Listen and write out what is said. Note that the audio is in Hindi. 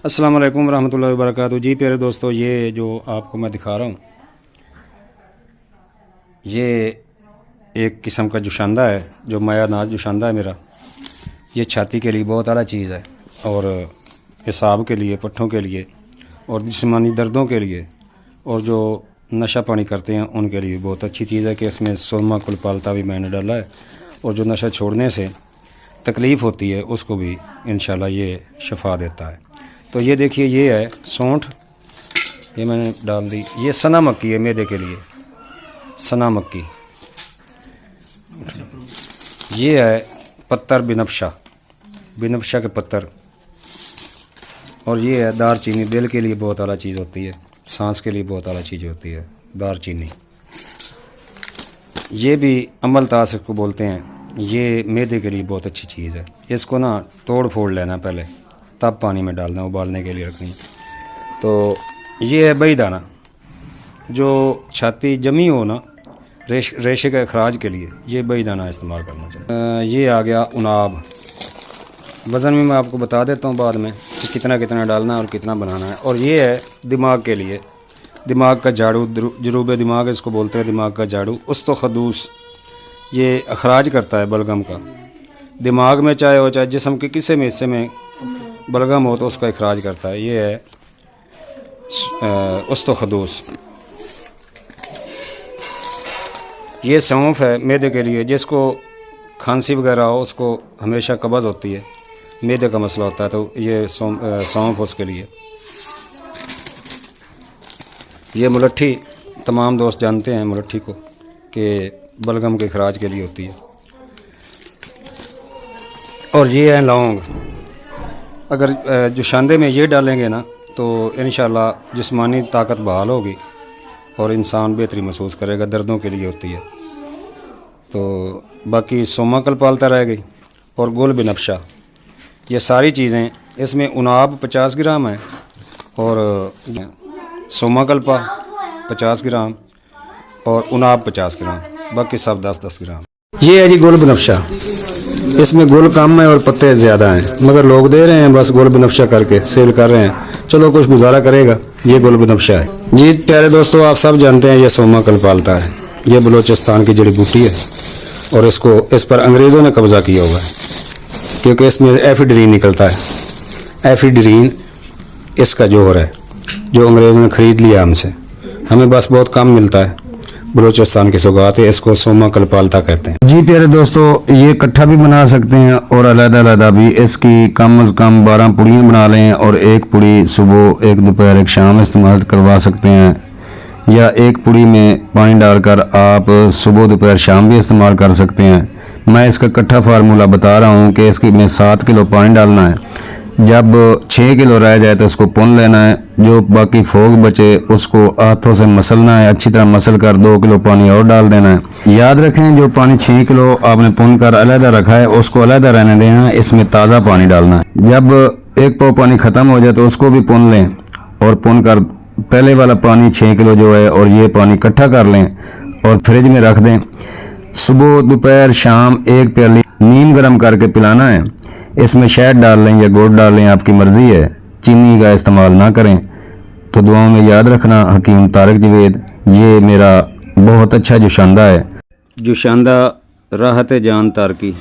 अस्सलाम वालेकुम रहमतुल्लाहि व बरकातहू। जी प्यारे दोस्तों, ये जो आपको मैं दिखा रहा हूँ, ये एक किस्म का जुशांदा है, जो माया नाज जुशांदा है मेरा। ये छाती के लिए बहुत आला चीज़ है और पेशाब के लिए, पट्ठों के लिए और जिस्मानी दर्दों के लिए और जो नशा पानी करते हैं उनके लिए बहुत अच्छी चीज़ है कि इसमें सोमा कुलपालता भी मैंने डाला है और जो नशा छोड़ने से तकलीफ़ होती है उसको भी इंशाल्लाह ये शफा देता है। तो ये देखिए, ये है सौंठ, ये मैंने डाल दी। ये सना मक्की है मैदे के लिए, सना मक्की। ये है पत्तर बिनफ्शा, बिनफ्शा के पत्तर। और ये है दार चीनी, दिल के लिए बहुत आला चीज़ होती है, सांस के लिए बहुत आला चीज़ होती है दार चीनी। ये भी अमल तास को बोलते हैं, ये मैदे के लिए बहुत अच्छी चीज़ है। इसको ना तोड़ फोड़ लेना पहले, तब पानी में डालना, उबालने के लिए रखनी। तो ये है बई दाना, जो छाती जमी हो ना रेशे के अखराज के लिए, ये बई दाना इस्तेमाल करना चाहिए। ये आ गया उनाब। वज़न में मैं आपको बता देता हूँ बाद में कि कितना कितना डालना है और कितना बनाना है। और ये है दिमाग के लिए, दिमाग का झाड़ू, जरूब दिमाग इसको बोलते हैं, दिमाग का झाड़ू। उस्तो खदूस, ये अखराज करता है बलगम का। दिमाग में चाहे हो चाहे जिस्म के किसी में हिस्से में बलगम हो तो उसका अखराज करता है। ये है उस्तो खदूस। ये सौंफ है मैदे के लिए, जिसको खांसी वगैरह हो, उसको हमेशा कब्ज़ होती है, मैदे का मसला होता है, तो ये सौंफ उसके लिए। ये मुलट्ठी, तमाम दोस्त जानते हैं मुलट्ठी को, कि बलगम के खराज के लिए होती है। और ये है लौंग। अगर जुशांदे में ये डालेंगे ना तो इंशाल्लाह जिस्मानी ताकत बहाल होगी और इंसान बेहतरी महसूस करेगा, दर्दों के लिए होती है। तो बाकी सोमा कल्पालता रह गई और गुल बिनफ्शा, ये सारी चीज़ें। इसमें उनाब 50 ग्राम है और सोमा कल्पा 50 ग्राम और उनाब 50 ग्राम, बाकी सब 10-10 ग्राम। ये है जी गुल बिनफ्शा। इसमें गुल कम है और पत्ते ज़्यादा हैं, मगर लोग दे रहे हैं बस गुल बिनफ्शा करके सेल कर रहे हैं, चलो कुछ गुजारा करेगा। ये गुल बिनफ्शा है जी। प्यारे दोस्तों, आप सब जानते हैं ये सोमा कल्पालता है, ये बलूचिस्तान की जड़ी बूटी है और इस पर अंग्रेज़ों ने कब्ज़ा किया हुआ है, क्योंकि इसमें एफिड्रीन निकलता है। एफिड्रीन इसका जोहर है, जो अंग्रेज़ों ने ख़रीद लिया हमसे, हमें बस बहुत कम मिलता है। बलूचिस्तान की सौगात है, इसको सोमा कल्पालता कहते हैं जी। प्यारे दोस्तों, ये इकट्ठा भी बना सकते हैं और अलग-अलग भी। इसकी कम से कम 12 पुड़ियाँ बना लें और एक पुड़ी सुबह, एक दोपहर, एक शाम इस्तेमाल करवा सकते हैं, या एक पुड़ी में पानी डालकर आप सुबह दोपहर शाम भी इस्तेमाल कर सकते हैं। मैं इसका इकट्ठा फार्मूला बता रहा हूँ कि इसकी में 7 किलो पानी डालना है। जब 6 किलो रह जाए तो उसको पुन लेना है, जो बाकी फोग बचे उसको हाथों से मसलना है, अच्छी तरह मसल कर 2 किलो पानी और डाल देना है। याद रखें, जो पानी 6 किलो आपने पुन कर अलहदा रखा है उसको अलहदा रहने देना है, इसमें ताज़ा पानी डालना है। जब एक पाव पानी ख़त्म हो जाए तो उसको भी पुन लें और पुन कर पहले वाला पानी 6 किलो जो है और ये पानी इकट्ठा कर लें और फ्रिज में रख दें। सुबह दोपहर शाम एक प्याली नीम गर्म करके पिलाना है। इसमें शहद डाल लें या गुड़ डाल लें, आपकी मर्ज़ी है, चीनी का इस्तेमाल ना करें। तो दुआओं में याद रखना। हकीम तारिक जवेद, ये मेरा बहुत अच्छा जुशांदा है, जुशांदा राहत जान तारकी।